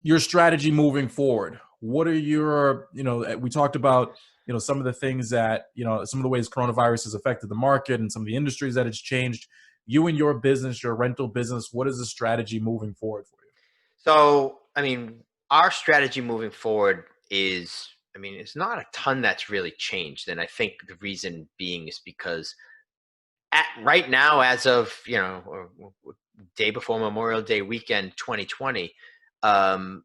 Your strategy moving forward. What are your, we talked about, some of the things that, some of the ways coronavirus has affected the market and some of the industries that it's changed. You and your business, your rental business, what is the strategy moving forward for you? So, I mean, our strategy moving forward is, it's not a ton that's really changed. And I think the reason being is because right now, as of, day before Memorial Day weekend 2020, um,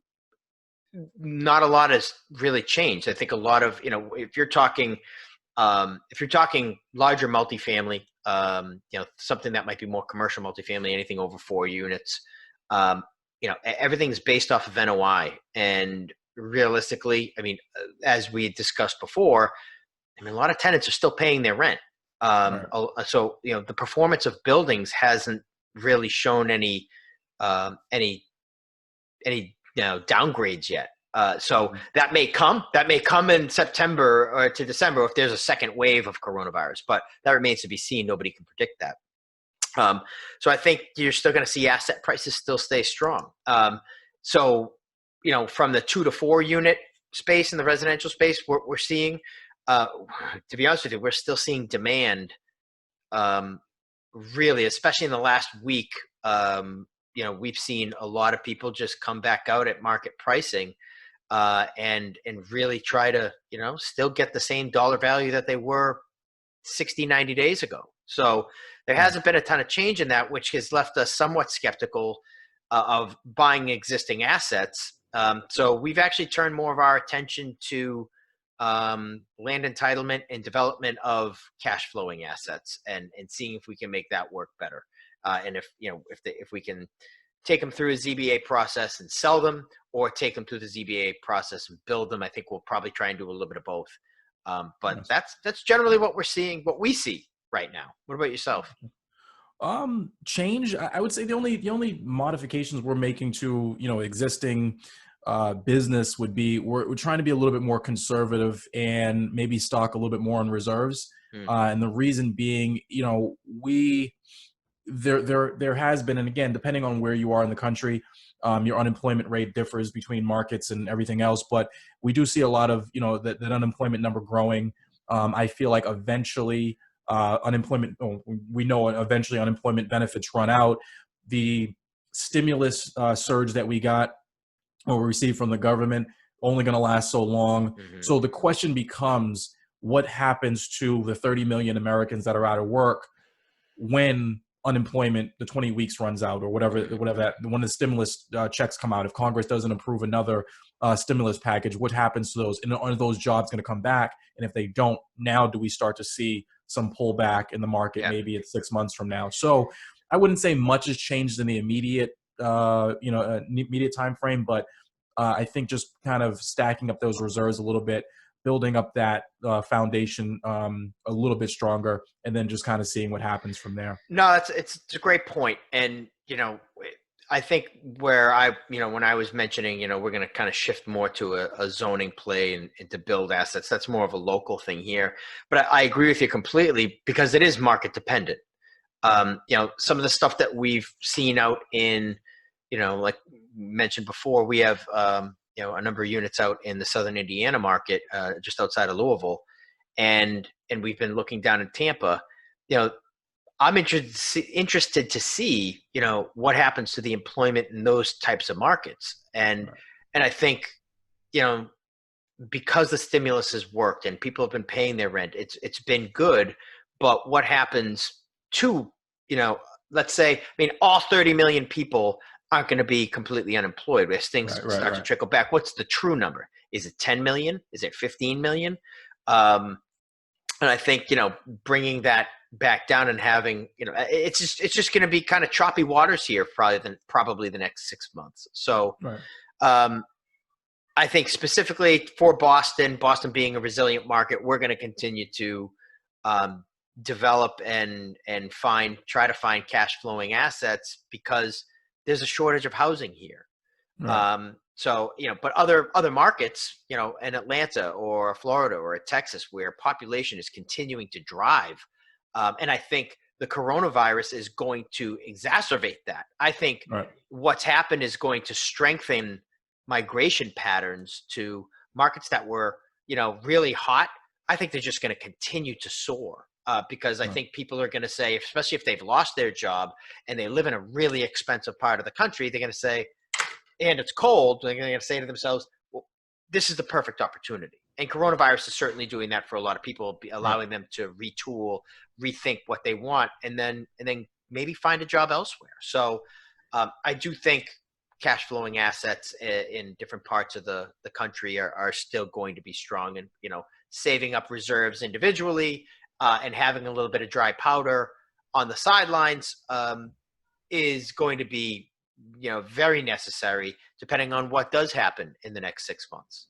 not a lot has really changed. I think a lot of, if you're talking larger multifamily, something that might be more commercial multifamily, anything over 4 units, everything's based off of NOI. And realistically, as we discussed before, a lot of tenants are still paying their rent. Right. So, the performance of buildings hasn't really shown any downgrades yet. So that may come in September or to December if there's a second wave of coronavirus, but that remains to be seen. Nobody can predict that. So I think you're still going to see asset prices still stay strong. So, from the 2 to 4 unit space in the residential space, we're seeing, to be honest with you, we're still seeing demand, really, especially in the last week. We've seen a lot of people just come back out at market pricing, and really try to, still get the same dollar value that they were 60, 90 days ago. So there hasn't been a ton of change in that, which has left us somewhat skeptical of buying existing assets. So we've actually turned more of our attention to land entitlement and development of cash flowing assets, and seeing if we can make that work better. And if we can take them through a ZBA process and sell them, or take them through the ZBA process and build them, I think we'll probably try and do a little bit of both. But that's generally what we're seeing, what we see right now. What about yourself? Change. I would say the only modifications we're making to existing business would be we're trying to be a little bit more conservative and maybe stock a little bit more on reserves. And the reason being, there has been, and again, depending on where you are in the country, your unemployment rate differs between markets and everything else, but we do see a lot of that unemployment number growing. I feel like eventually we know eventually unemployment benefits run out. The stimulus surge that we got or received from the government only going to last so long. So the question becomes, what happens to the 30 million Americans that are out of work when unemployment, the 20 weeks runs out, or whatever that, when the stimulus checks come out? If Congress doesn't approve another stimulus package, what happens to those? And are those jobs going to come back? And if they don't, now do we start to see some pullback in the market? Maybe it's 6 months from now. So I wouldn't say much has changed in the immediate immediate time frame, but I think just kind of stacking up those reserves a little bit, building up that foundation a little bit stronger, and then just kind of seeing what happens from there. No, it's a great point. And, I think where when I was mentioning, we're going to kind of shift more to a zoning play and to build assets, that's more of a local thing here. But I agree with you completely, because it is market dependent. Some of the stuff that we've seen out in, like mentioned before, we have, a number of units out in the Southern Indiana market, just outside of Louisville. And we've been looking down in Tampa. I'm interested to see, what happens to the employment in those types of markets. And I think, because the stimulus has worked and people have been paying their rent, it's been good. But what happens to, let's say, all 30 million people aren't going to be completely unemployed as things start to trickle back. What's the true number? Is it 10 million? Is it 15 million? And I think, bringing that back down and having, it's just going to be kind of choppy waters here, probably the next 6 months. So, I think specifically for Boston being a resilient market, we're going to continue to develop and try to find cash flowing assets, because there's a shortage of housing here. So, but other markets, in Atlanta or Florida or Texas, where population is continuing to drive, and I think the coronavirus is going to exacerbate that. I think Right. what's happened is going to strengthen migration patterns to markets that were, really hot. I think they're just going to continue to soar, because I Right. think people are going to say, especially if they've lost their job and they live in a really expensive part of the country, they're going to say, and it's cold, they're going to say to themselves, well, this is the perfect opportunity. And coronavirus is certainly doing that for a lot of people, Right. allowing them to retool, rethink what they want, and then maybe find a job elsewhere. So I do think cash flowing assets in different parts of the country are still going to be strong, and saving up reserves individually, and having a little bit of dry powder on the sidelines, is going to be very necessary depending on what does happen in the next 6 months.